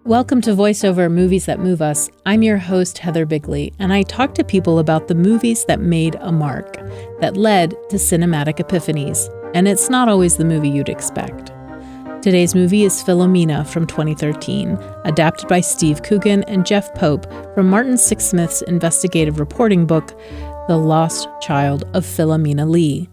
Welcome to VoiceOver Movies That Move Us. I'm your host, Heather Bigley, and I talk to people about the movies that made a mark, that led to cinematic epiphanies. And it's not always the movie you'd expect. Today's movie is Philomena from 2013, adapted by Steve Coogan and Jeff Pope from Martin Sixsmith's investigative reporting book, The Lost Child of Philomena Lee.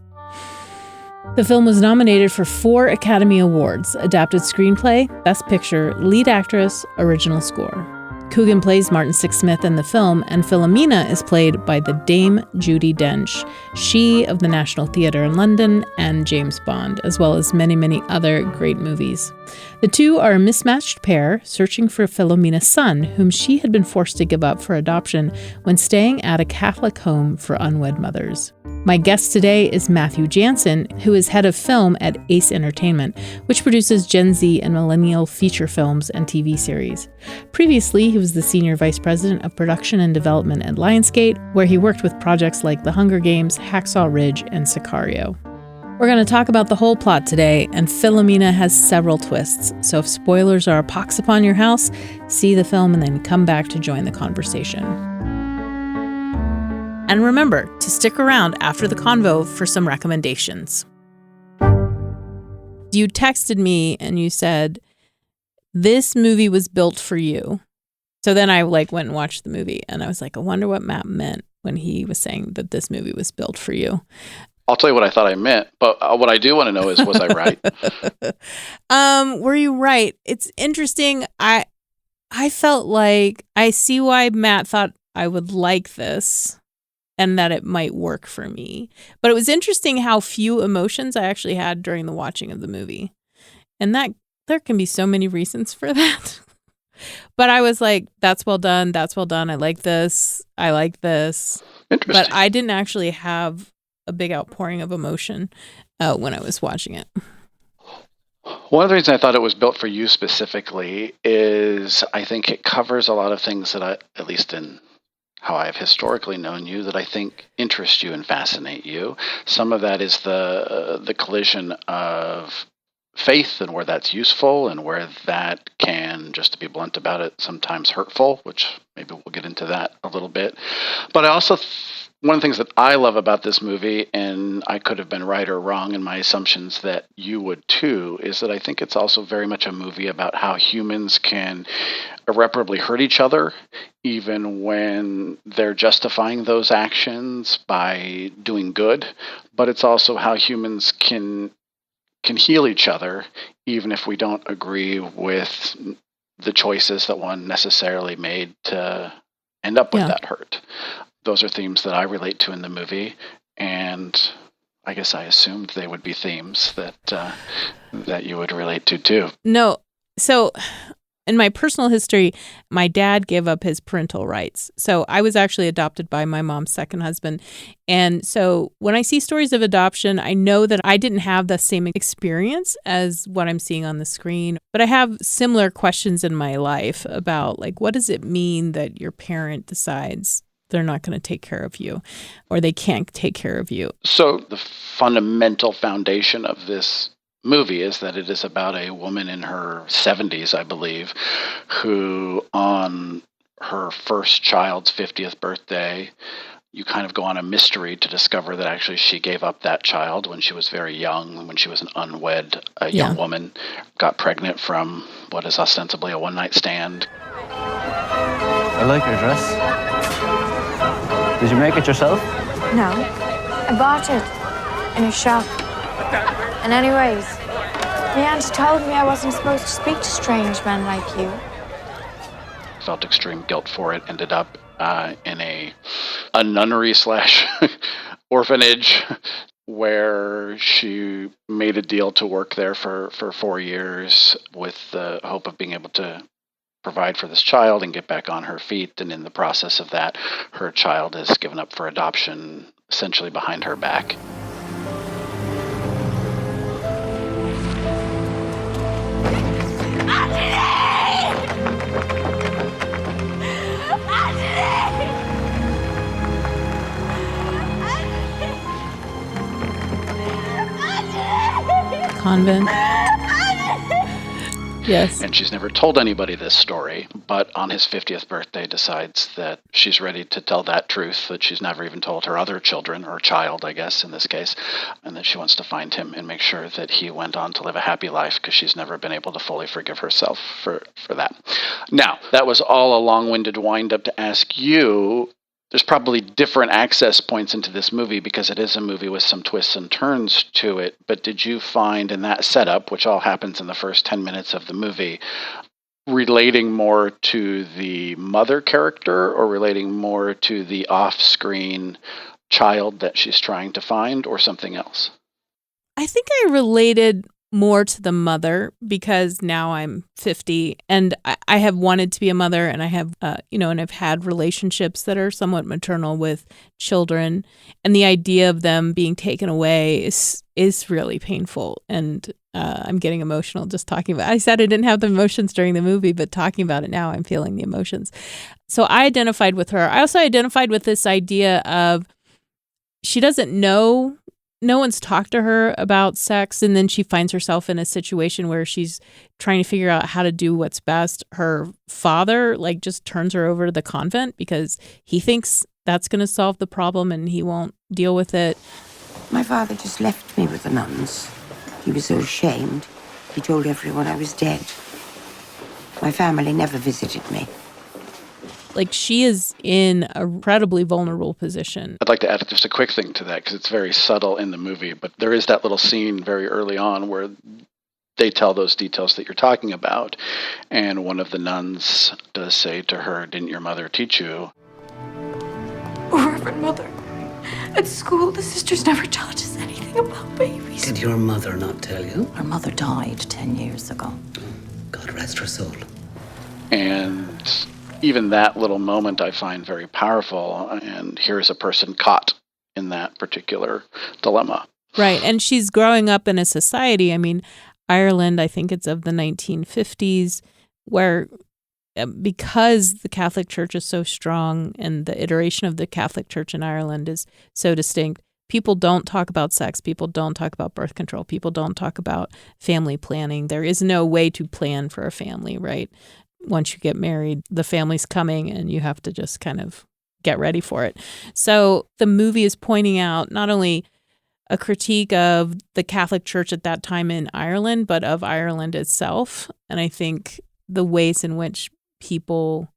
The film was nominated for 4 Academy Awards: Adapted Screenplay, Best Picture, Lead Actress, Original Score. Coogan plays Martin Sixsmith in the film, and Philomena is played by the Dame Judi Dench, she of the National Theatre in London and James Bond, as well as many, many other great movies. The two are a mismatched pair searching for Philomena's son, whom she had been forced to give up for adoption when staying at a Catholic home for unwed mothers. My guest today is Matthew Janzen, who is head of film at Ace Entertainment, which produces Gen Z and Millennial feature films and TV series. Previously, he was the senior vice president of production and development at Lionsgate, where he worked with projects like The Hunger Games, Hacksaw Ridge, and Sicario. We're going to talk about the whole plot today, and Philomena has several twists, so if spoilers are a pox upon your house, see the film and then come back to join the conversation. And remember to stick around after the convo for some recommendations. You texted me and you said, this movie was built for you. So then I went and watched the movie and I was like, I wonder what Matt meant when he was saying that this movie was built for you. I'll tell you what I thought I meant, but what I do want to know is, was I right? Were you right? It's interesting. I felt like I see why Matt thought I would like this and that it might work for me. But it was interesting how few emotions I actually had during the watching of the movie. And that there can be so many reasons for that. But I was like, that's well done. That's well done. I like this. I like this. Interesting. But I didn't actually have a big outpouring of emotion when I was watching it. One of the reasons I thought it was built for you specifically is I think it covers a lot of things that I, at least in how I've historically known you, that I think interest you and fascinate you. Some of that is the collision of faith and where that's useful and where that can, just to be blunt about it, sometimes hurtful, which maybe we'll get into that a little bit. But I also, one of the things that I love about this movie, and I could have been right or wrong in my assumptions that you would too, is that I think it's also very much a movie about how humans can irreparably hurt each other, even when they're justifying those actions by doing good. But it's also how humans can heal each other, even if we don't agree with the choices that one necessarily made to end up with that hurt. Those are themes that I relate to in the movie, and I guess I assumed they would be themes that you would relate to too. No, so in my personal history, my dad gave up his parental rights. So I was actually adopted by my mom's second husband. And so when I see stories of adoption, I know that I didn't have the same experience as what I'm seeing on the screen. But I have similar questions in my life about, like, what does it mean that your parent decides they're not going to take care of you or they can't take care of you? So the fundamental foundation of this movie is that it is about a woman in her 70s, I believe, who on her first child's 50th birthday, you kind of go on a mystery to discover that actually she gave up that child when she was very young, when she was an unwed young woman, got pregnant from what is ostensibly a one-night stand. I like your dress. Did you make it yourself? No, I bought it in a shop. And anyways, my aunt told me I wasn't supposed to speak to strange men like you. Felt extreme guilt for it, ended up in a nunnery / orphanage where she made a deal to work there for 4 years with the hope of being able to provide for this child and get back on her feet. And in the process of that, her child is given up for adoption, essentially behind her back. Convent. Yes. And she's never told anybody this story, but on his 50th birthday decides that she's ready to tell that truth that she's never even told her other children, or child, I guess, in this case, and that she wants to find him and make sure that he went on to live a happy life, because she's never been able to fully forgive herself for that. Now, that was all a long-winded wind-up to ask you. There's probably different access points into this movie because it is a movie with some twists and turns to it. But did you find in that setup, which all happens in the first 10 minutes of the movie, relating more to the mother character or relating more to the off-screen child that she's trying to find, or something else? I think I related more to the mother because now I'm 50 and I have wanted to be a mother, and I have, and I've had relationships that are somewhat maternal with children, and the idea of them being taken away is really painful. And I'm getting emotional just talking about it. I said I didn't have the emotions during the movie, but talking about it now, I'm feeling the emotions. So I identified with her. I also identified with this idea of she doesn't know. No one's talked to her about sex, and then she finds herself in a situation where she's trying to figure out how to do what's best. Her father just turns her over to the convent because he thinks that's going to solve the problem and he won't deal with it. My father just left me with the nuns. He was so ashamed. He told everyone I was dead. My family never visited me. She is in a incredibly vulnerable position. I'd like to add just a quick thing to that because it's very subtle in the movie, but there is that little scene very early on where they tell those details that you're talking about, and one of the nuns does say to her, "Didn't your mother teach you?" Oh, Reverend Mother, at school the sisters never taught us anything about babies. Did your mother not tell you? Our mother died 10 years ago. God rest her soul. And even that little moment I find very powerful, and here's a person caught in that particular dilemma. Right, and she's growing up in a society, Ireland, I think it's of the 1950s, where because the Catholic Church is so strong and the iteration of the Catholic Church in Ireland is so distinct, people don't talk about sex, people don't talk about birth control, people don't talk about family planning. There is no way to plan for a family, right? Once you get married, the family's coming and you have to just kind of get ready for it. So the movie is pointing out not only a critique of the Catholic Church at that time in Ireland, but of Ireland itself. And I think the ways in which people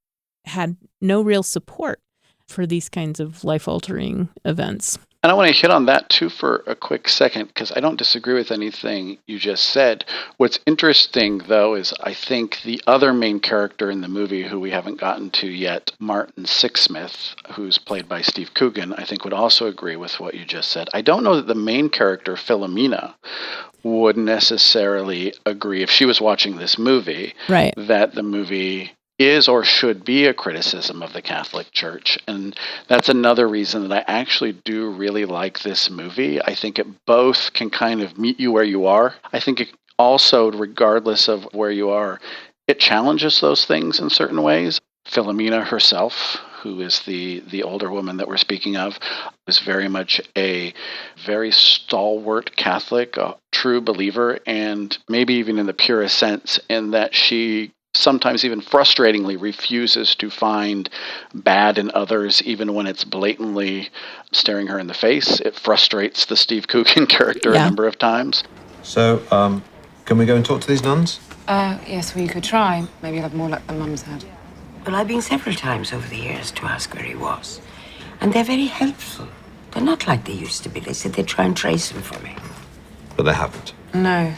had no real support for these kinds of life-altering events. And I want to hit on that too for a quick second, because I don't disagree with anything you just said. What's interesting, though, is I think the other main character in the movie, who we haven't gotten to yet, Martin Sixsmith, who's played by Steve Coogan, I think would also agree with what you just said. I don't know that the main character, Philomena, would necessarily agree, if she was watching this movie, right, that the movie is or should be a criticism of the Catholic Church. And that's another reason that I actually do really like this movie. I think it both can kind of meet you where you are. I think it also, regardless of where you are, it challenges those things in certain ways. Philomena herself, who is the older woman that we're speaking of, is very much a very stalwart Catholic, a true believer, and maybe even in the purest sense, in that she sometimes even frustratingly refuses to find bad in others, even when it's blatantly staring her in the face. It frustrates the Steve Coogan character a number of times. So, can we go and talk to these nuns? Yes, we could try. Maybe you'll have more luck than Mum's had. Well, I've been several times over the years to ask where he was. And they're very helpful. They're not like they used to be. They said they'd try and trace him for me. But they haven't. No.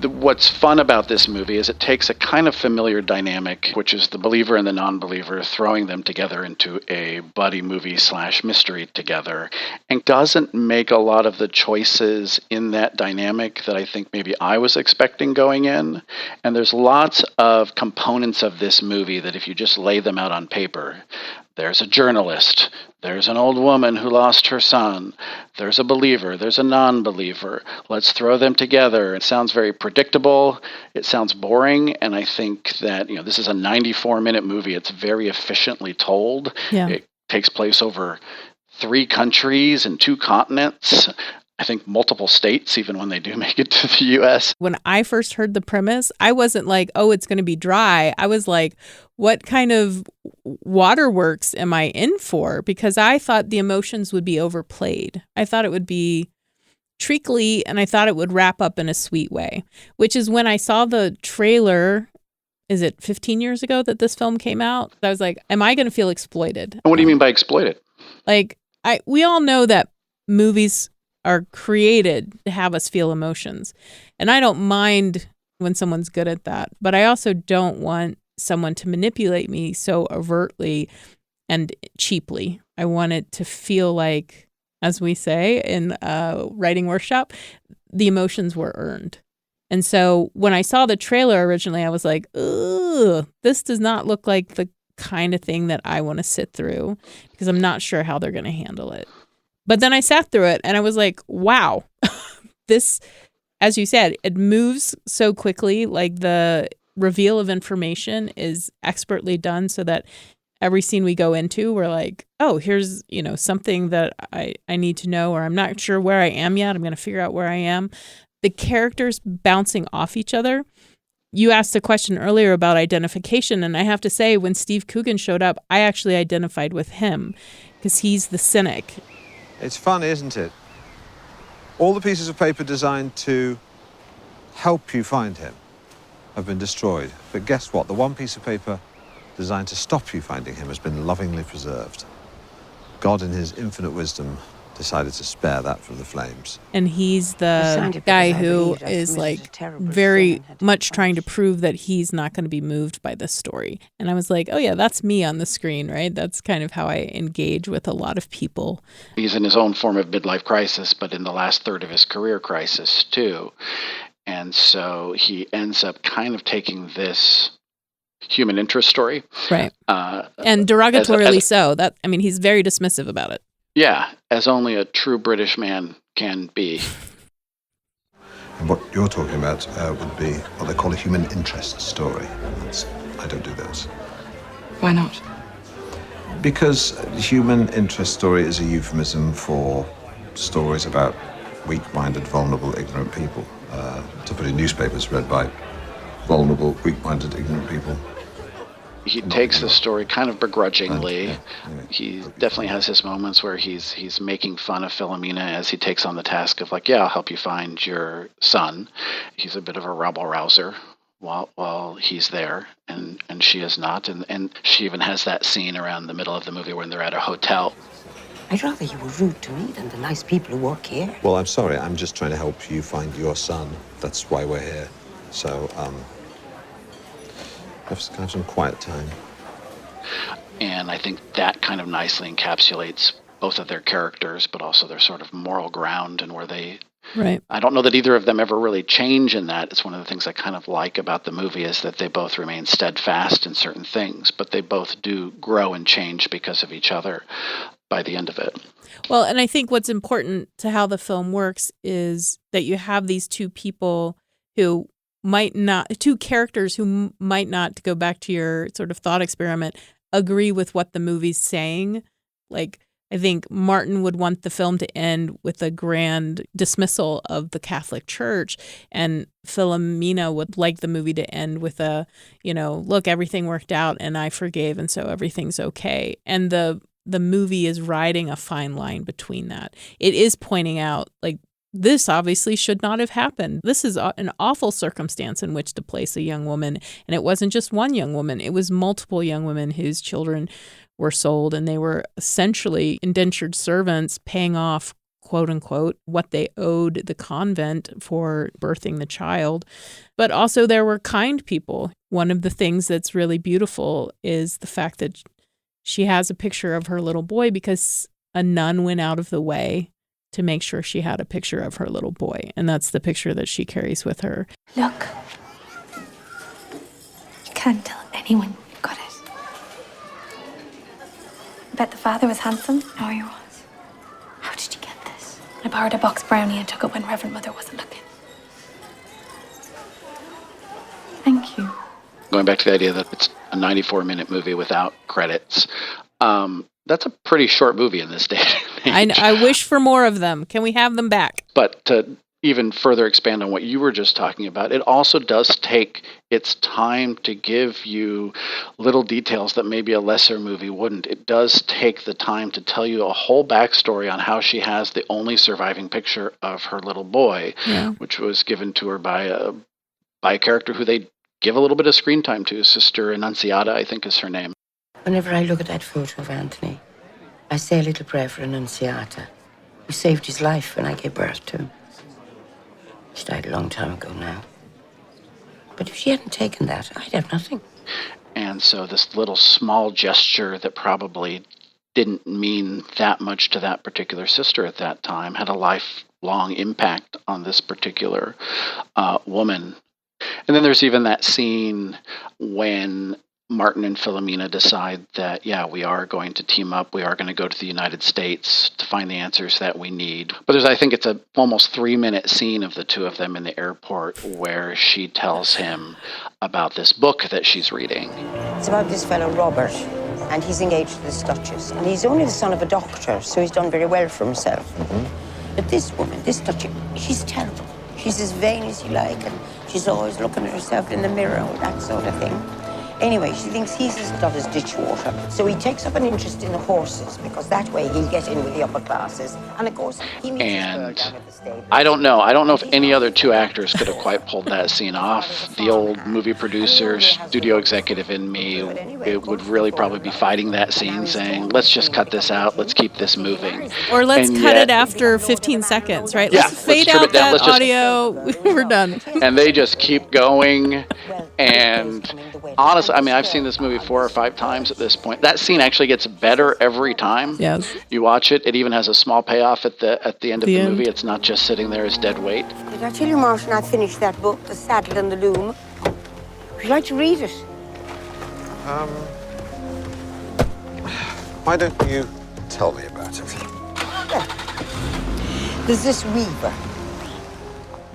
What's fun about this movie is it takes a kind of familiar dynamic, which is the believer and the non-believer, throwing them together into a buddy movie / mystery together, and doesn't make a lot of the choices in that dynamic that I think maybe I was expecting going in. And there's lots of components of this movie that if you just lay them out on paper, there's a journalist, there's an old woman who lost her son, there's a believer, there's a non-believer. Let's throw them together. It sounds very predictable, it sounds boring, and I think that this is a 94-minute movie. It's very efficiently told. Yeah. It takes place over 3 countries and 2 continents. I think, multiple states, even when they do make it to the U.S. When I first heard the premise, I wasn't like, oh, it's going to be dry. I was like, what kind of waterworks am I in for? Because I thought the emotions would be overplayed. I thought it would be treacly, and I thought it would wrap up in a sweet way, which is when I saw the trailer. Is it 15 years ago that this film came out? I was like, am I going to feel exploited? And what do you mean by exploited? Like, we all know that movies are created to have us feel emotions. And I don't mind when someone's good at that, but I also don't want someone to manipulate me so overtly and cheaply. I want it to feel like, as we say in a writing workshop, the emotions were earned. And so when I saw the trailer originally, I was like, ugh, this does not look like the kind of thing that I want to sit through, because I'm not sure how they're going to handle it. But then I sat through it and I was like, wow, this, as you said, it moves so quickly. Like, the reveal of information is expertly done so that every scene we go into, we're like, oh, here's, something that I need to know, or I'm not sure where I am yet. I'm going to figure out where I am. The characters bouncing off each other. You asked a question earlier about identification, and I have to say, when Steve Coogan showed up, I actually identified with him because he's the cynic. It's funny, isn't it? All the pieces of paper designed to help you find him have been destroyed. But guess what? The one piece of paper designed to stop you finding him has been lovingly preserved. God, in his infinite wisdom, decided to spare that from the flames. And he's the guy who is like very much trying to prove that he's not going to be moved by this story. And I was like, oh yeah, that's me on the screen, right? That's kind of how I engage with a lot of people. He's in his own form of midlife crisis, but in the last third of his career crisis too. And so he ends up kind of taking this human interest story. Right. And derogatorily so. He's very dismissive about it. Yeah, as only a true British man can be. And what you're talking about would be what they call a human interest story. I don't do those. Why not? Because human interest story is a euphemism for stories about weak-minded, vulnerable, ignorant people. To put in newspapers read by vulnerable, weak-minded, ignorant people. He takes the story kind of begrudgingly. He definitely has his moments where he's making fun of Philomena as he takes on the task of like, yeah, I'll help you find your son. He's a bit of a rabble-rouser while he's there, and she is not. And she even has that scene around the middle of the movie when they're at a hotel. I'd rather you were rude to me than the nice people who work here. Well, I'm sorry. I'm just trying to help you find your son. That's why we're here. So, have some quiet time. And I think that kind of nicely encapsulates both of their characters, but also their sort of moral ground and where they... Right. I don't know that either of them ever really change in that. It's one of the things I kind of like about the movie is that they both remain steadfast in certain things, but they both do grow and change because of each other by the end of it. Well, and I think what's important to how the film works is that you have these two people who two characters who might not, to go back to your sort of thought experiment, agree with what the movie's saying. Like, I think Martin would want the film to end with a grand dismissal of the Catholic Church, and Philomena would like the movie to end with a, look, everything worked out and I forgave, and so everything's okay. And the movie is riding a fine line between that. It is pointing out, like, this obviously should not have happened. This is an awful circumstance in which to place a young woman. And it wasn't just one young woman. It was multiple young women whose children were sold, and they were essentially indentured servants paying off, quote unquote, what they owed the convent for birthing the child. But also there were kind people. One of the things that's really beautiful is the fact that she has a picture of her little boy because a nun went out of the way to make sure she had a picture of her little boy. And that's the picture that she carries with her. Look. You can't tell anyone you got it. I bet the father was handsome. No, he was. How did you get this? I borrowed a box brownie and took it when Reverend Mother wasn't looking. Thank you. Going back to the idea that it's a 94-minute movie without credits, that's a pretty short movie in this day I wish for more of them. Can we have them back? But to even further expand on what you were just talking about, it also does take its time to give you little details that maybe a lesser movie wouldn't. It does take the time to tell you a whole backstory on how she has the only surviving picture of her little boy, which was given to her by a character who they give a little bit of screen time to. Sister Annunziata, I think is her name. Whenever I look at that photo of Anthony, I say a little prayer for Annunziata, who saved his life when I gave birth to him. She died a long time ago now. But if she hadn't taken that, I'd have nothing. And so this little small gesture that probably didn't mean that much to that particular sister at that time had a lifelong impact on this particular woman. And then there's even that scene when Martin and Philomena decide that, we are going to team up. We are going to go to the United States to find the answers that we need. But I think it's a almost 3-minute scene of the two of them in the airport where she tells him about this book that she's reading. It's about this fellow, Robert, and he's engaged to this Duchess. And he's only the son of a doctor, so he's done very well for himself. But this woman, this Duchess, she's terrible. She's as vain as you like, and she's always looking at herself in the mirror and that sort of thing. Anyway, she thinks he's as good as ditchwater. So he takes up an interest in the horses, because that way he'll get in with the upper classes. And of course, he meets his girl down at the stable. I don't know if any other two actors could have quite pulled that scene off. The old movie producer, studio executive in me, it would really probably be fighting that scene, saying, let's just cut this out, let's keep this moving. Or let's cut it after 15 seconds, right? Let's fade out that audio. We're done. And they just keep going. And honestly, I mean, I've seen this movie 4 or 5 times at this point. That scene actually gets better every time. Yes. You watch it. It even has a small payoff at the end of the movie. It's not just sitting there as dead weight. Did I tell you, Martin, I finished that book, The Saddle and the Loom? Would you like to read it? Why don't you tell me about it? There's this weaver.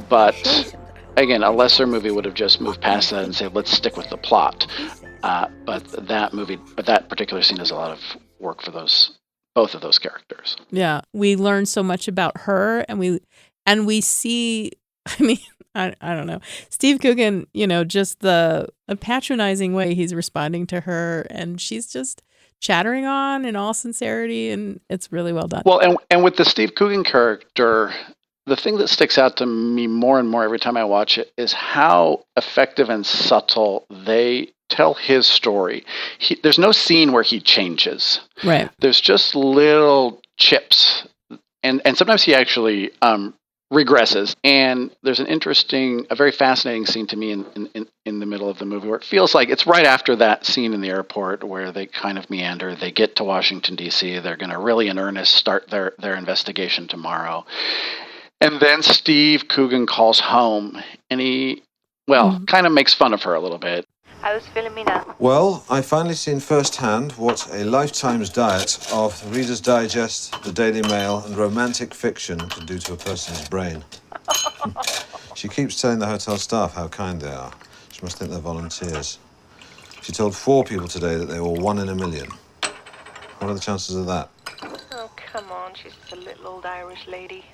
But again, a lesser movie would have just moved past that and said, let's stick with the plot. But that particular scene does a lot of work for both of those characters. Yeah, we learn so much about her, and we see. I mean, I don't know, Steve Coogan. Just the patronizing way he's responding to her, and she's just chattering on in all sincerity, and it's really well done. Well, and with the Steve Coogan character, the thing that sticks out to me more and more every time I watch it is how effective and subtle they tell his story. There's no scene where he changes. Right. There's just little chips. And sometimes he actually regresses. And there's a very fascinating scene to me in the middle of the movie where it feels like it's right after that scene in the airport where they kind of meander. They get to Washington, D.C. They're going to really in earnest start their investigation tomorrow. And then Steve Coogan calls home, and he, kind of makes fun of her a little bit. How's Philomena? Well, I've finally seen firsthand what a lifetime's diet of the Reader's Digest, the Daily Mail, and romantic fiction can do to a person's brain. She keeps telling the hotel staff how kind they are. She must think they're volunteers. She told 4 people today that they were 1 in a million. What are the chances of that? Oh, come on. She's just a little old Irish lady.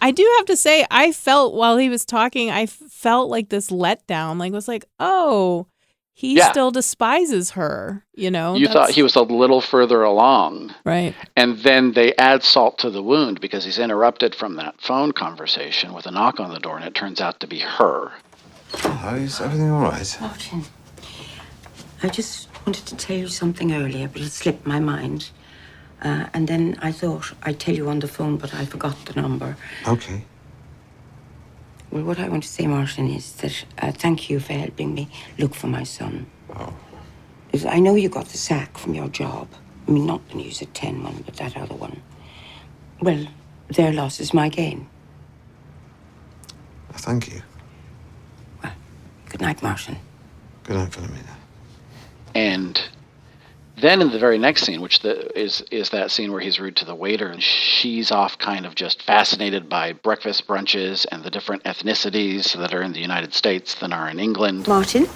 I do have to say, I felt while he was talking, I felt like this letdown. Like, it was like, oh, he still despises her, You thought he was a little further along. Right. And then they add salt to the wound because he's interrupted from that phone conversation with a knock on the door, and it turns out to be her. Oh, is everything all right? Martin, I just wanted to tell you something earlier, but it slipped my mind. And then I thought I'd tell you on the phone, but I forgot the number. Okay. Well, what I want to say, Martin, is that thank you for helping me look for my son. Oh. I know you got the sack from your job. I mean, not the News at 10 one, but that other one. Well, their loss is my gain. Thank you. Well, good night, Martin. Good night, Philomena. And then in the very next scene, which is that scene where he's rude to the waiter, and she's off kind of just fascinated by breakfast brunches and the different ethnicities that are in the United States than are in England. Martin,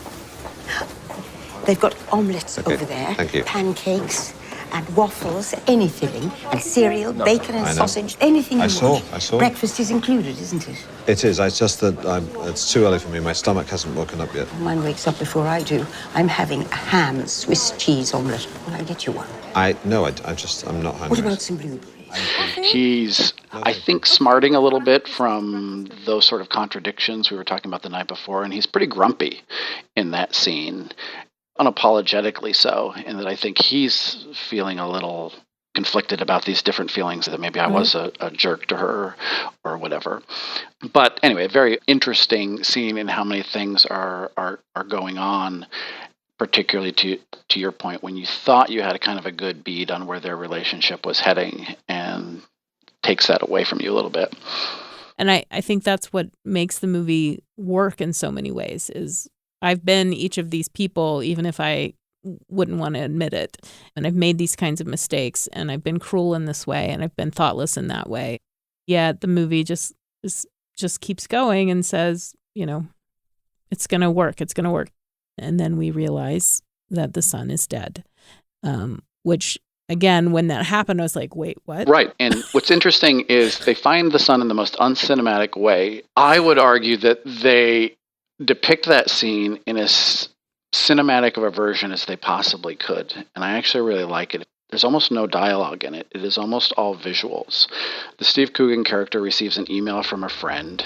they've got omelettes over there. Thank you. Pancakes and waffles, any filling, and cereal, bacon and I know. sausage, anything you want. I saw. Breakfast is included, isn't it? It is. It's just that it's too early for me. My stomach hasn't woken up yet. Mine wakes up before I do. I'm having a ham Swiss cheese omelette. Will I get you one? I'm not hungry. What about some blueberries? He's, I think, smarting a little bit from those sort of contradictions we were talking about the night before, and he's pretty grumpy in that scene, unapologetically so, in that I think he's feeling a little conflicted about these different feelings, that maybe I was a jerk to her or whatever. But anyway, a very interesting scene in how many things are going on, particularly to your point, when you thought you had a kind of a good bead on where their relationship was heading, and takes that away from you a little bit. And I think that's what makes the movie work in so many ways, is I've been each of these people, even if I wouldn't want to admit it. And I've made these kinds of mistakes, and I've been cruel in this way, and I've been thoughtless in that way. Yet the movie just keeps going and says, it's going to work. It's going to work. And then we realize that the son is dead, which, again, when that happened, I was like, wait, what? Right. And what's interesting is they find the son in the most uncinematic way. I would argue that they depict that scene in as cinematic of a version as they possibly could. And I actually really like it. There's almost no dialogue in it. It is almost all visuals. The Steve Coogan character receives an email from a friend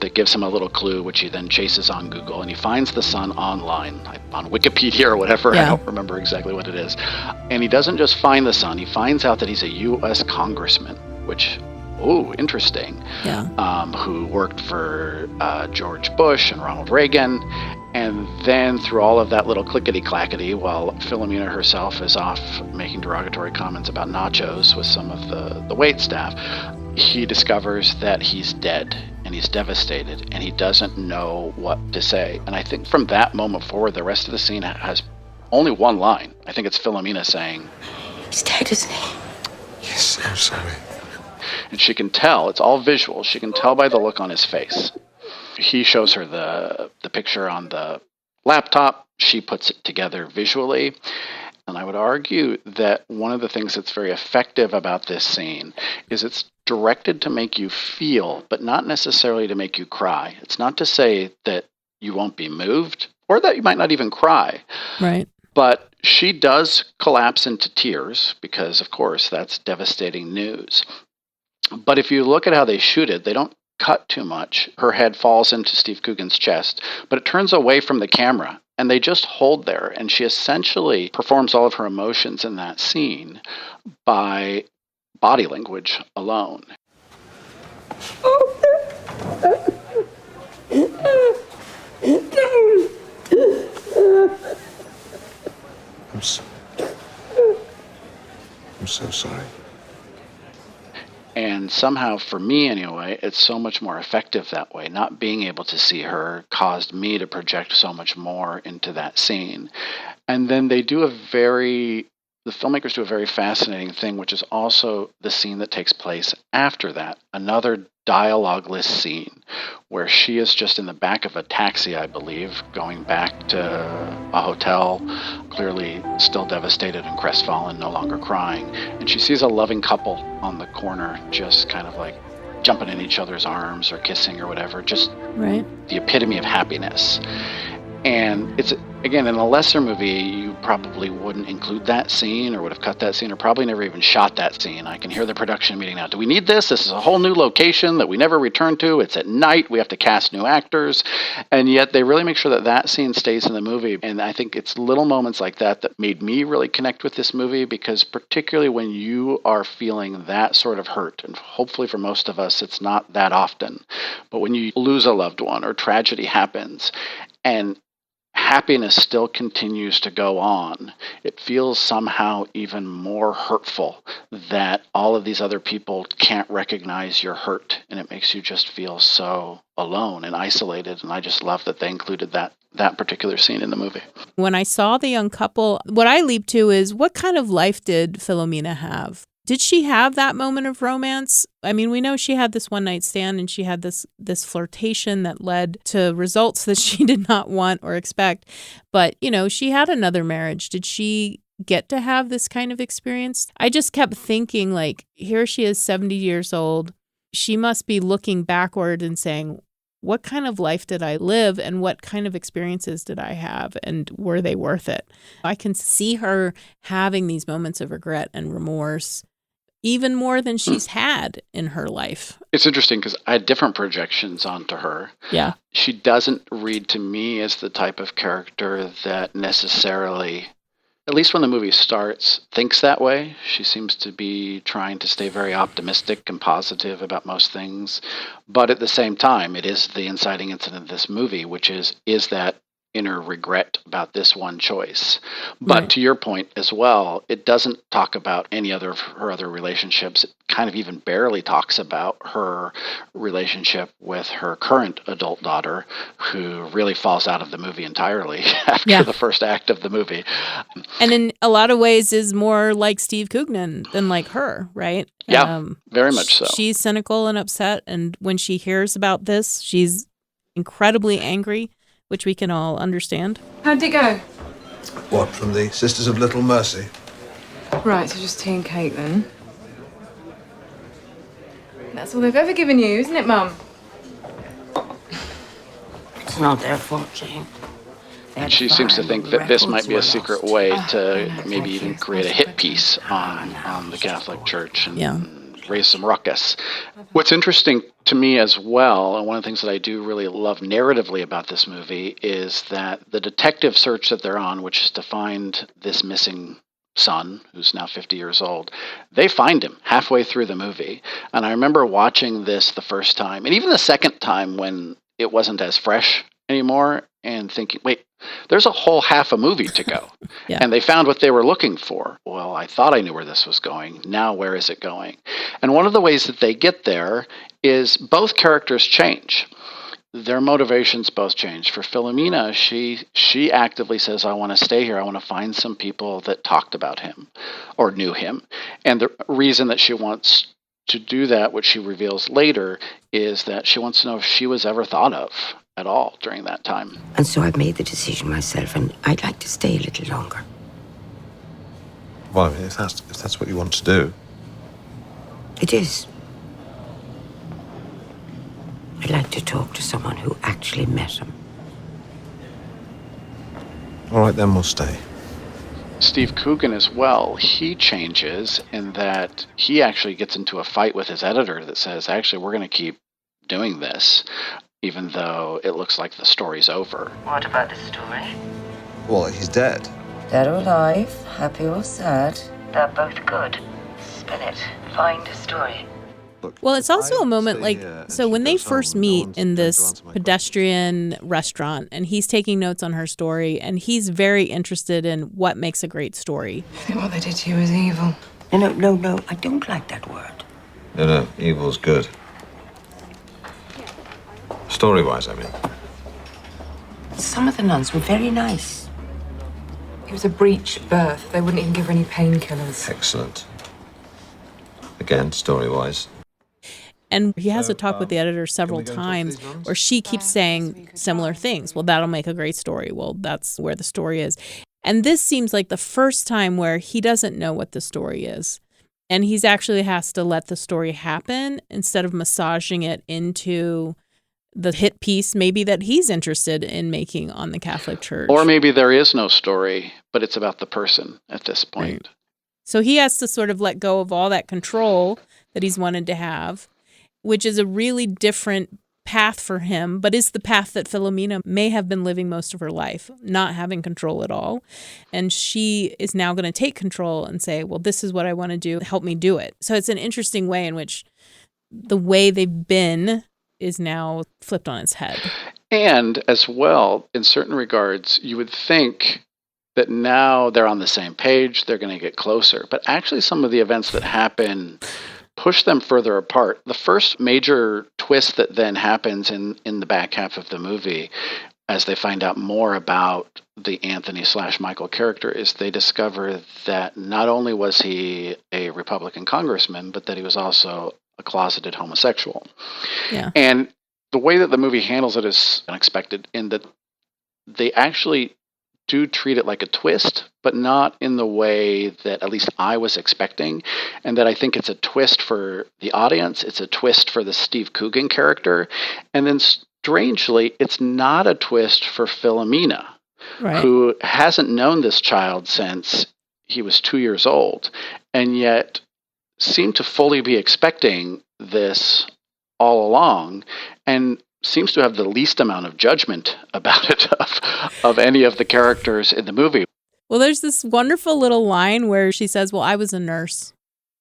that gives him a little clue, which he then chases on Google, and he finds the son online, on Wikipedia or whatever. Yeah. I don't remember exactly what it is. And he doesn't just find the son, he finds out that he's a U.S. congressman, which, interesting, who worked for George Bush and Ronald Reagan. And then through all of that little clickety-clackety, while Philomena herself is off making derogatory comments about nachos with some of the wait staff, he discovers that he's dead, and he's devastated, and he doesn't know what to say. And I think from that moment forward, the rest of the scene has only one line. I think it's Philomena saying, "He's dead, isn't he?" "Yes, I'm sorry." And she can tell, it's all visual, she can tell by the look on his face. He shows her the picture on the laptop. She puts it together visually. And I would argue that one of the things that's very effective about this scene is it's directed to make you feel, but not necessarily to make you cry. It's not to say that you won't be moved or that you might not even cry. Right. But she does collapse into tears because, of course, that's devastating news. But if you look at how they shoot it, they don't cut too much. Her head falls into Steve Coogan's chest, but it turns away from the camera, and they just hold there, and she essentially performs all of her emotions in that scene by body language alone. I'm so sorry. And somehow, for me anyway, it's so much more effective that way. Not being able to see her caused me to project so much more into that scene. And then the filmmakers do a very fascinating thing, which is also the scene that takes place after that. Another dialogueless scene where she is just in the back of a taxi, I believe, going back to a hotel, clearly still devastated and crestfallen, no longer crying. And she sees a loving couple on the corner just kind of like jumping in each other's arms or kissing or whatever, just the epitome of happiness. And it's, again, in a lesser movie, you probably wouldn't include that scene or would have cut that scene or probably never even shot that scene. I can hear the production meeting now. Do we need this? This is a whole new location that we never return to. It's at night. We have to cast new actors. And yet they really make sure that that scene stays in the movie. And I think it's little moments like that that made me really connect with this movie, because particularly when you are feeling that sort of hurt, and hopefully for most of us it's not that often, but when you lose a loved one or tragedy happens and happiness still continues to go on, it feels somehow even more hurtful that all of these other people can't recognize your hurt, and it makes you just feel so alone and isolated. And I just love that they included that particular scene in the movie. When I saw the young couple, what I leaped to is, what kind of life did Philomena have? Did she have that moment of romance? I mean, we know she had this one-night stand and she had this flirtation that led to results that she did not want or expect. But, she had another marriage. Did she get to have this kind of experience. I just kept thinking, like, here she is 70 years old. She must be looking backward and saying, what kind of life did I live and what kind of experiences did I have and were they worth it? I can see her having these moments of regret and remorse even more than she's had in her life. It's interesting because I had different projections onto her. Yeah. She doesn't read to me as the type of character that necessarily, at least when the movie starts, thinks that way. She seems to be trying to stay very optimistic and positive about most things. But at the same time, it is the inciting incident of this movie, which is that inner regret about this one choice. But Right. to your point as well, it doesn't talk about any other of her other relationships. It kind of even barely talks about her relationship with her current adult daughter, who really falls out of the movie entirely after the first act of the movie. And in a lot of ways is more like Steve Coogan than like her, right? Yeah, very much so. She's cynical and upset. And when she hears about this, she's incredibly angry, which we can all understand. How'd it go? What, from the Sisters of Little Mercy? Right, so just tea and cake then. That's all they've ever given you, isn't it, Mum? It's not their fault, Jane. And she seems to think that this might be a secret way to maybe even create a hit piece on the Catholic Church and raise some ruckus. What's interesting to me as well, and one of the things that I do really love narratively about this movie, is that the detective search that they're on, which is to find this missing son, who's now 50 years old, they find him halfway through the movie. And I remember watching this the first time, and even the second time when it wasn't as fresh anymore, and thinking, wait, there's a whole half a movie to go. And they found what they were looking for. Well, I thought I knew where this was going. Now where is it going? And one of the ways that they get there is both characters change. Their motivations both change. For Philomena, she actively says, I want to stay here. I want to find some people that talked about him or knew him. And the reason that she wants to do that, which she reveals later, is that she wants to know if she was ever thought of at all during that time. And so I've made the decision myself, and I'd like to stay a little longer. Well, I mean, if that's what you want to do. It is. I'd like to talk to someone who actually met him. All right, then we'll stay. Steve Coogan as well, he changes in that he actually gets into a fight with his editor that says, actually, we're going to keep doing this, even though it looks like the story's over. What about the story? Well, he's dead. Dead or alive, happy or sad, they're both good. Spin it, find a story. Well, it's also a moment like, so when they first meet in this pedestrian restaurant and he's taking notes on her story and he's very interested in what makes a great story. I think what they did to you is evil. No, I don't like that word. No, evil's good. Story-wise, I mean. Some of the nuns were very nice. It was a breech birth. They wouldn't even give her any painkillers. Excellent. Again, story-wise. And he has a talk with the editor several times where she keeps saying similar things. Well, that'll make a great story. Well, that's where the story is. And this seems like the first time where he doesn't know what the story is. And he's actually has to let the story happen instead of massaging it into the hit piece maybe that he's interested in making on the Catholic Church. Or maybe there is no story, but it's about the person at this point. Right. So he has to sort of let go of all that control that he's wanted to have, which is a really different path for him, but is the path that Philomena may have been living most of her life, not having control at all. And she is now going to take control and say, well, this is what I want to do. Help me do it. So it's an interesting way in which the way they've been is now flipped on its head. And as well, in certain regards, you would think that now they're on the same page, they're going to get closer. But actually some of the events that happen push them further apart. The first major twist that then happens in the back half of the movie, as they find out more about the Anthony/Michael character, is they discover that not only was he a Republican congressman, but that he was also a closeted homosexual. Yeah. And the way that the movie handles it is unexpected in that they actually do treat it like a twist, but not in the way that at least I was expecting. And that I think it's a twist for the audience. It's a twist for the Steve Coogan character. And then strangely, it's not a twist for Philomena, Right. who hasn't known this child since he was 2 years old, and yet seemed to fully be expecting this all along, and seems to have the least amount of judgment about it of any of the characters in the movie. Well, there's this wonderful little line where she says, well, I was a nurse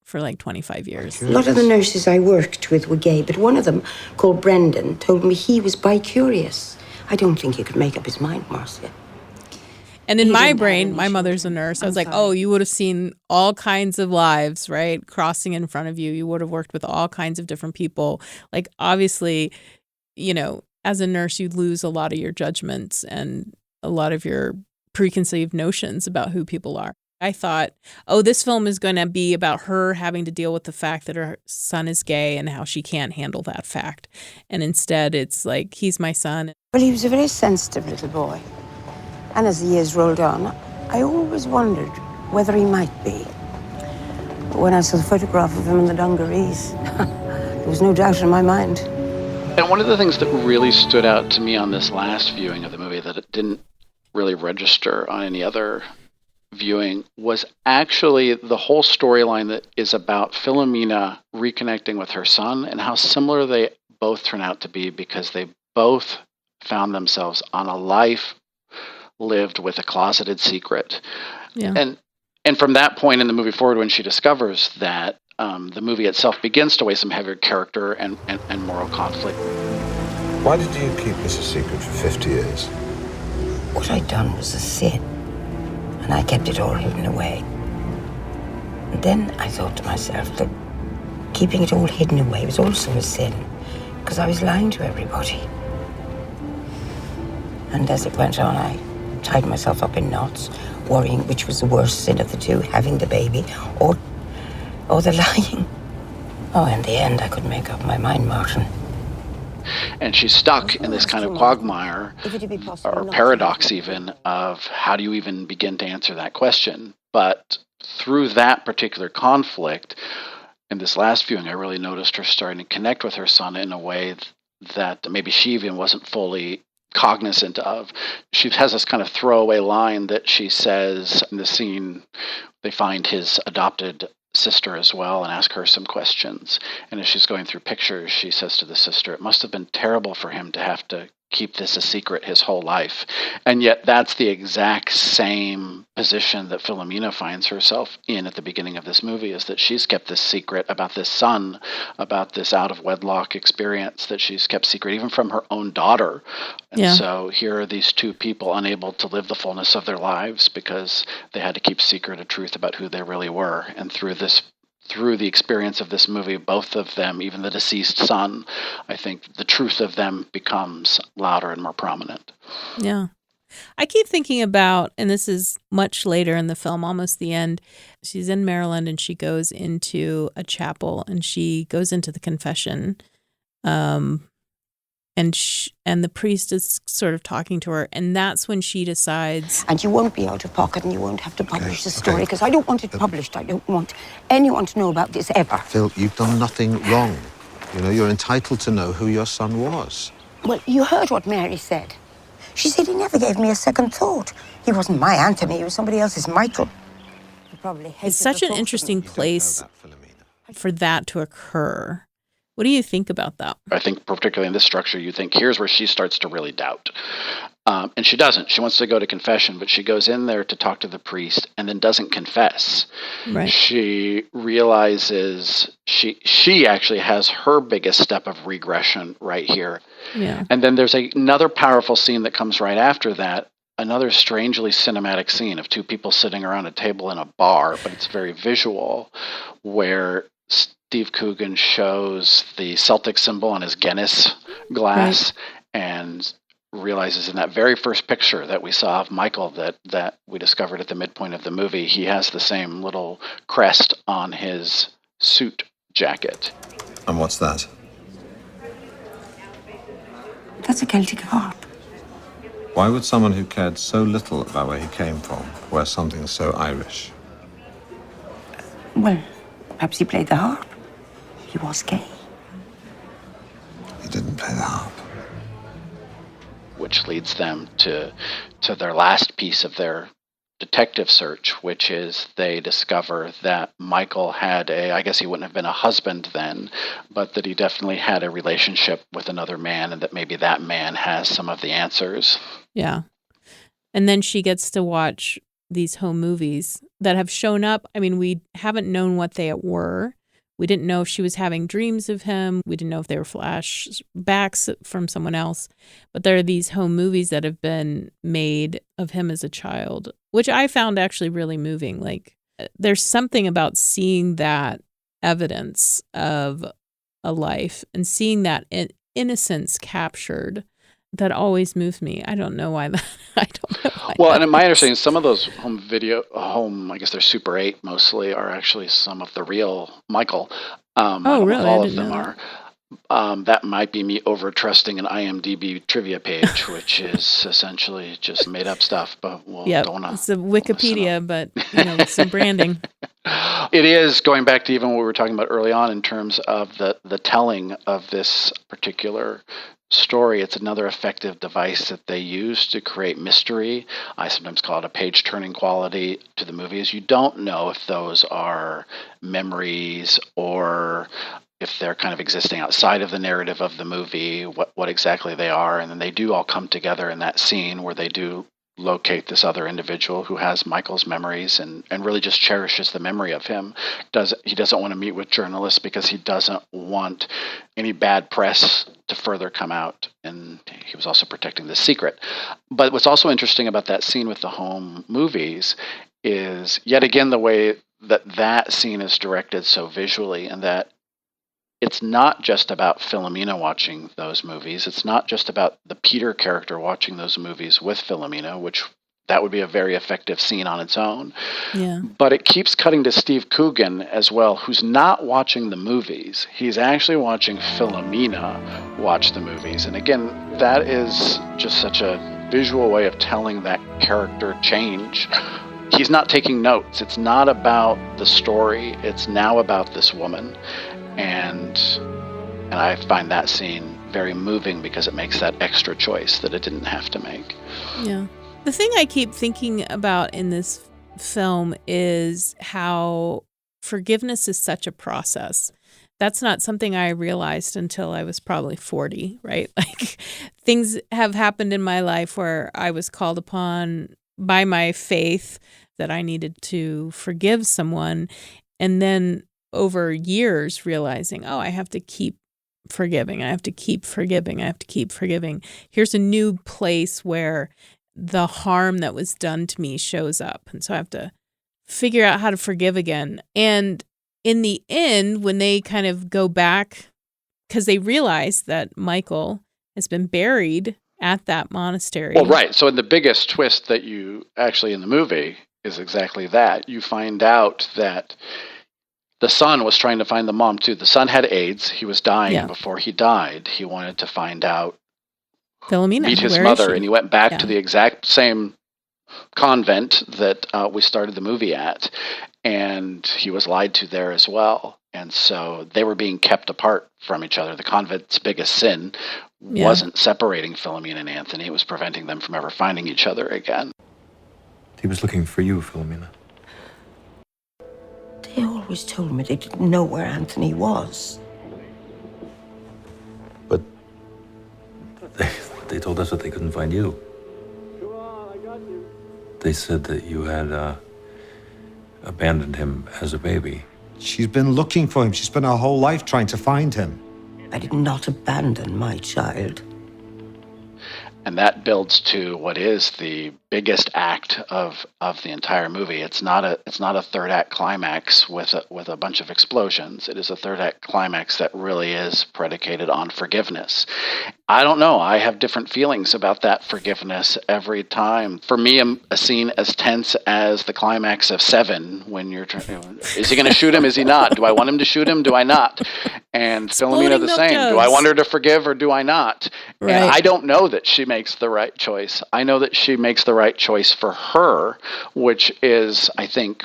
for like 25 years. A lot of the nurses I worked with were gay, but one of them, called Brendan, told me he was bi-curious. I don't think he could make up his mind, Marcia. And in my brain, my mother's a nurse. I was like, oh, you would have seen all kinds of lives, right, crossing in front of you. You would have worked with all kinds of different people. Like, obviously, you know, as a nurse, you lose a lot of your judgments and a lot of your preconceived notions about who people are. I thought, oh, this film is going to be about her having to deal with the fact that her son is gay and how she can't handle that fact. And instead, it's like, he's my son. Well, he was a very sensitive little boy. And as the years rolled on, I always wondered whether he might be. But when I saw the photograph of him in the dungarees, there was no doubt in my mind. And one of the things that really stood out to me on this last viewing of the movie that it didn't really register on any other viewing was actually the whole storyline that is about Philomena reconnecting with her son and how similar they both turn out to be, because they both found themselves on a life lived with a closeted secret. Yeah. And from that point in the movie forward, when she discovers that, the movie itself begins to weigh some heavier character and moral conflict. Why did you keep this a secret for 50 years? What I'd done was a sin, and I kept it all hidden away. And then I thought to myself that keeping it all hidden away was also a sin, because I was lying to everybody. And as it went on, I tied myself up in knots, worrying which was the worst sin of the two, having the baby or the lying. Oh, in the end, I couldn't make up my mind, Martin. And she's stuck in this kind of quagmire, or paradox even, of how do you even begin to answer that question? But through that particular conflict, in this last viewing, I really noticed her starting to connect with her son in a way that maybe she even wasn't fully cognizant of. She has this kind of throwaway line that she says in the scene. They find his adopted sister as well and ask her some questions. And as she's going through pictures, she says to the sister, it must have been terrible for him to have to keep this a secret his whole life. And yet that's the exact same position that Philomena finds herself in at the beginning of this movie, is that she's kept this secret about this son, about this out-of-wedlock experience that she's kept secret even from her own daughter. And so here are these two people unable to live the fullness of their lives because they had to keep secret a truth about who they really were. And through the experience of this movie, both of them, even the deceased son, I think the truth of them becomes louder and more prominent. Yeah. I keep thinking about, and this is much later in the film, almost the end, she's in Maryland and she goes into a chapel and she goes into the confession. And the priest is sort of talking to her, and that's when she decides. And you won't be out of pocket, and you won't have to publish the story, because I don't want it published. I don't want anyone to know about this ever. Phil, you've done nothing wrong. You know, you're entitled to know who your son was. Well, you heard what Mary said. She said he never gave me a second thought. He wasn't my Anthony, he was somebody else's Michael. It's such an interesting place for that to occur. What do you think about that? I think particularly in this structure, you think here's where she starts to really doubt. And she doesn't. She wants to go to confession, but she goes in there to talk to the priest and then doesn't confess. Right. She realizes she actually has her biggest step of regression right here. Yeah. And then there's another powerful scene that comes right after that, another strangely cinematic scene of two people sitting around a table in a bar, but it's very visual, where Steve Coogan shows the Celtic symbol on his Guinness glass, and realizes in that very first picture that we saw of Michael that we discovered at the midpoint of the movie, he has the same little crest on his suit jacket. And what's that? That's a Celtic harp. Why would someone who cared so little about where he came from wear something so Irish? Well, perhaps he played the harp. He was gay. He didn't play the harp. Which leads them to their last piece of their detective search, which is they discover that Michael had I guess he wouldn't have been a husband then, but that he definitely had a relationship with another man, and that maybe that man has some of the answers. Yeah. And then she gets to watch these home movies that have shown up. I mean, we haven't known what they were. We didn't know if she was having dreams of him. We didn't know if they were flashbacks from someone else. But there are these home movies that have been made of him as a child, which I found actually really moving. Like, there's something about seeing that evidence of a life and seeing that innocence captured that always moves me. I don't know why that. I don't know why. Well, and in my understanding, some of those I guess they're Super 8 mostly, are actually some of the real Michael. I don't know if really? all I of them didn't are. That might be me over trusting an IMDb trivia page, which is essentially just made up stuff. But don't want to. It's a Wikipedia, but with some branding. It is, going back to even what we were talking about early on in terms of the telling of this particular story. It's another effective device that they use to create mystery. I sometimes call it a page-turning quality to the movies. You don't know if those are memories or if they're kind of existing outside of the narrative of the movie, what exactly they are. And then they do all come together in that scene where they do locate this other individual who has Michael's memories and really just cherishes the memory of him. He doesn't want to meet with journalists because he doesn't want any bad press to further come out, and he was also protecting the secret. But what's also interesting about that scene with the home movies is, yet again, the way that scene is directed so visually, and that it's not just about Philomena watching those movies. It's not just about the Peter character watching those movies with Philomena, which that would be a very effective scene on its own. Yeah. But it keeps cutting to Steve Coogan as well, who's not watching the movies. He's actually watching Philomena watch the movies. And again, that is just such a visual way of telling that character change. He's not taking notes. It's not about the story. It's now about this woman. And I find that scene very moving because it makes that extra choice that it didn't have to make. Yeah. The thing I keep thinking about in this film is how forgiveness is such a process. That's not something I realized until I was probably 40, right? Like, things have happened in my life where I was called upon by my faith that I needed to forgive someone. And then over years realizing, I have to keep forgiving. I have to keep forgiving. I have to keep forgiving. Here's a new place where the harm that was done to me shows up. And so I have to figure out how to forgive again. And in the end, when they kind of go back, because they realize that Michael has been buried at that monastery. Well, right. So the biggest twist that you actually in the movie is exactly that. You find out that the son was trying to find the mom too. The son had AIDS. He was dying before he died. He wanted to find out, Philomena, meet his mother, and he went back to the exact same convent that we started the movie at, and he was lied to there as well. And so they were being kept apart from each other. The convent's biggest sin wasn't separating Philomena and Anthony. It was preventing them from ever finding each other again. He was looking for you, Philomena. They always told me they didn't know where Anthony was. But they told us that they couldn't find you. They said that you had abandoned him as a baby. She's been looking for him. She spent her whole life trying to find him. I did not abandon my child. And that builds to what is the biggest act of the entire movie. It's not a third act climax with a bunch of explosions. It is a third act climax that really is predicated on forgiveness. I don't know. I have different feelings about that forgiveness every time. For me, a scene as tense as the climax of Seven, when you're trying, is he going to shoot him? Is he not? Do I want him to shoot him? Do I not? And Philomena the same. Do I want her to forgive or do I not? Right. And I don't know that she makes makes the right choice. I know that she makes the right choice for her, which is, I think,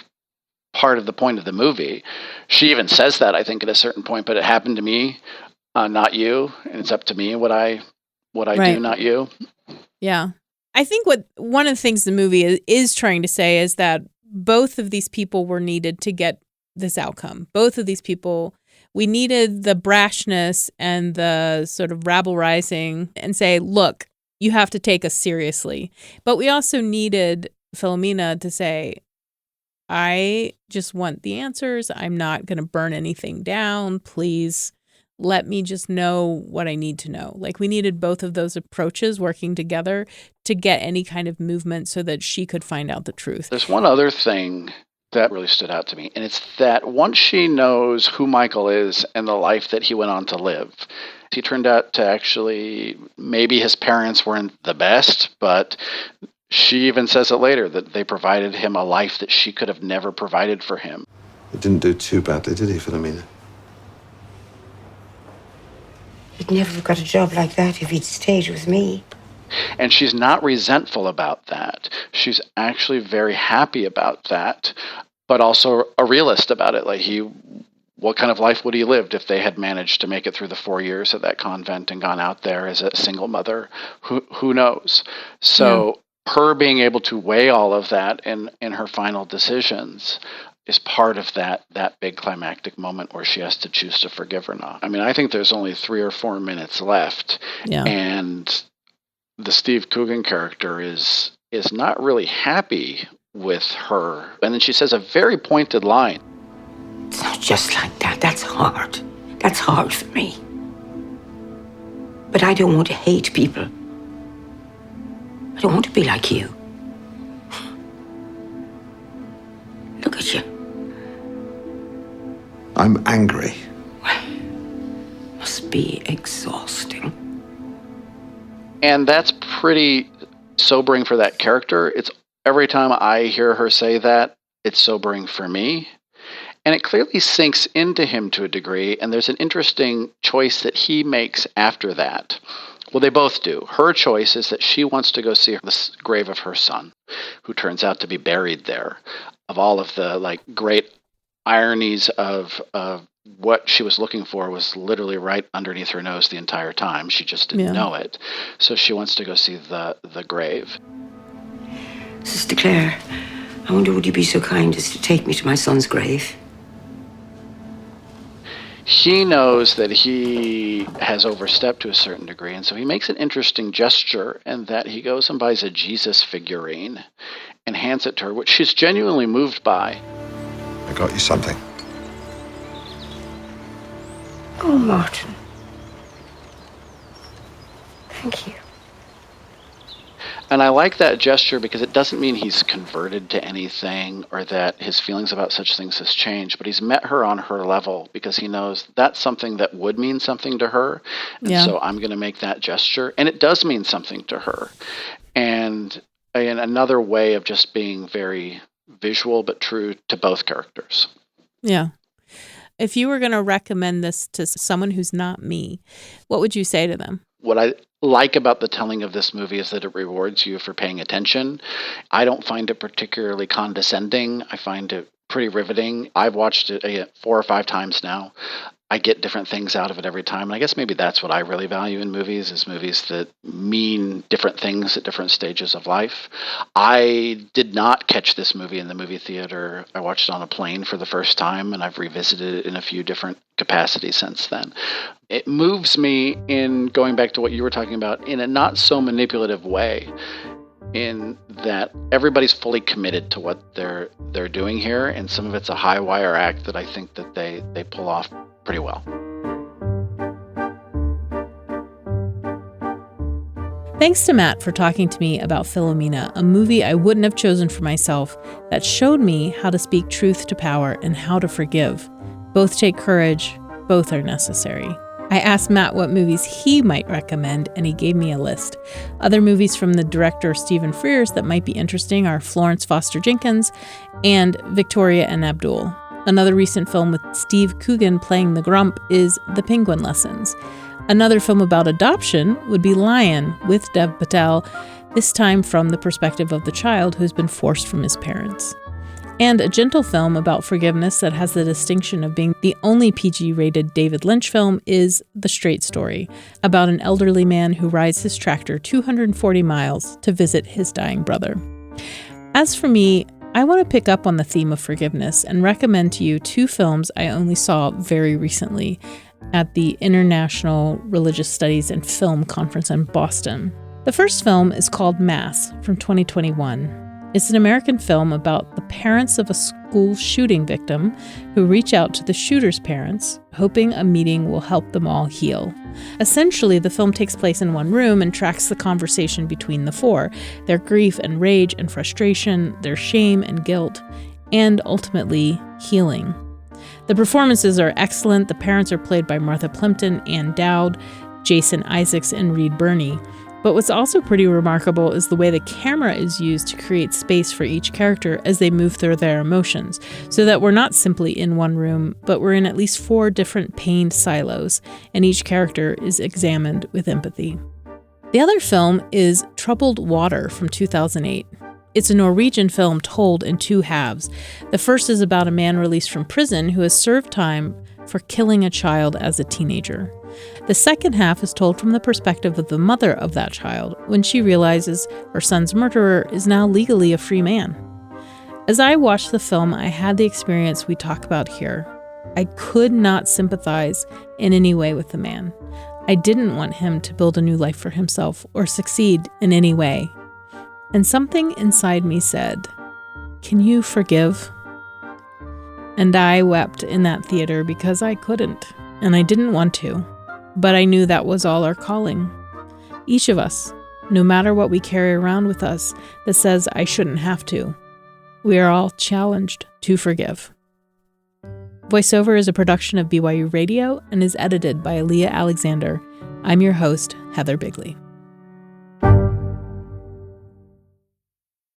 part of the point of the movie. She even says that, I think, at a certain point, but it happened to me, not you, and it's up to me what I Right. do, not you. Yeah. I think what one of the things the movie is trying to say is that both of these people were needed to get this outcome. Both of these people, we needed the brashness and the sort of rabble rising and say, look, you have to take us seriously. But we also needed Philomena to say, I just want the answers. I'm not going to burn anything down. Please let me just know what I need to know. Like, we needed both of those approaches working together to get any kind of movement so that she could find out the truth. There's one other thing that really stood out to me, and it's that once she knows who Michael is and the life that he went on to live, he turned out to actually, maybe his parents weren't the best, but she even says it later that they provided him a life that she could have never provided for him. He didn't do too badly, did he, Philomena? He'd never have got a job like that if he'd stayed with me. And she's not resentful about that. She's actually very happy about that, but also a realist about it. Like, what kind of life would he lived if they had managed to make it through the 4 years of that convent and gone out there as a single mother? Who knows? So her being able to weigh all of that in her final decisions is part of that big climactic moment where she has to choose to forgive or not. I mean, I think there's only 3 or 4 minutes left, and the Steve Coogan character is not really happy with her. And then she says a very pointed line. It's not just like that. That's hard. That's hard for me. But I don't want to hate people. I don't want to be like you. Look at you. I'm angry. Must be exhausting. And that's pretty sobering for that character. It's every time I hear her say that, it's sobering for me. And it clearly sinks into him to a degree, and there's an interesting choice that he makes after that. Well, they both do. Her choice is that she wants to go see the grave of her son, who turns out to be buried there. Of all of the great ironies of what she was looking for was literally right underneath her nose the entire time. She just didn't know it. So she wants to go see the grave. Sister Claire, I wonder would you be so kind as to take me to my son's grave? He knows that he has overstepped to a certain degree, and so he makes an interesting gesture in that he goes and buys a Jesus figurine and hands it to her, which she's genuinely moved by. I got you something. Oh, Martin. Thank you. And I like that gesture because it doesn't mean he's converted to anything or that his feelings about such things has changed, but he's met her on her level because he knows that's something that would mean something to her. And so I'm going to make that gesture. And it does mean something to her. And another way of just being very visual but true to both characters. Yeah. If you were going to recommend this to someone who's not me, what would you say to them? What I like about the telling of this movie is that it rewards you for paying attention. I don't find it particularly condescending. I find it pretty riveting. I've watched it 4 or 5 times now. I get different things out of it every time. And I guess maybe that's what I really value in movies, is movies that mean different things at different stages of life. I did not catch this movie in the movie theater. I watched it on a plane for the first time, and I've revisited it in a few different capacities since then. It moves me in going back to what you were talking about in a not so manipulative way, in that everybody's fully committed to what they're doing here, and some of it's a high wire act that I think that they pull off pretty well. Thanks to Matt for talking to me about Philomena, a movie I wouldn't have chosen for myself that showed me how to speak truth to power and how to forgive. Both take courage, both are necessary. I asked Matt what movies he might recommend, and he gave me a list. Other movies from the director Stephen Frears that might be interesting are Florence Foster Jenkins and Victoria and Abdul. Another recent film with Steve Coogan playing the Grump is The Penguin Lessons. Another film about adoption would be Lion with Dev Patel, this time from the perspective of the child who's been forced from his parents. And a gentle film about forgiveness that has the distinction of being the only PG-rated David Lynch film is The Straight Story, about an elderly man who rides his tractor 240 miles to visit his dying brother. As for me, I want to pick up on the theme of forgiveness and recommend to you two films I only saw very recently at the International Religious Studies and Film Conference in Boston. The first film is called Mass from 2021. It's an American film about the parents of a school shooting victim who reach out to the shooter's parents, hoping a meeting will help them all heal. Essentially, the film takes place in one room and tracks the conversation between the four, their grief and rage and frustration, their shame and guilt, and ultimately, healing. The performances are excellent. The parents are played by Martha Plimpton, Ann Dowd, Jason Isaacs, and Reed Birney. But what's also pretty remarkable is the way the camera is used to create space for each character as they move through their emotions, so that we're not simply in one room, but we're in at least 4 different pained silos, and each character is examined with empathy. The other film is Troubled Water from 2008. It's a Norwegian film told in 2 halves. The first is about a man released from prison who has served time for killing a child as a teenager. The second half is told from the perspective of the mother of that child when she realizes her son's murderer is now legally a free man. As I watched the film, I had the experience we talk about here. I could not sympathize in any way with the man. I didn't want him to build a new life for himself or succeed in any way. And something inside me said, "Can you forgive?" And I wept in that theater because I couldn't, and I didn't want to. But I knew that was all our calling. Each of us, no matter what we carry around with us that says I shouldn't have to, we are all challenged to forgive. Voiceover is a production of BYU Radio and is edited by Aaliyah Alexander. I'm your host, Heather Bigley.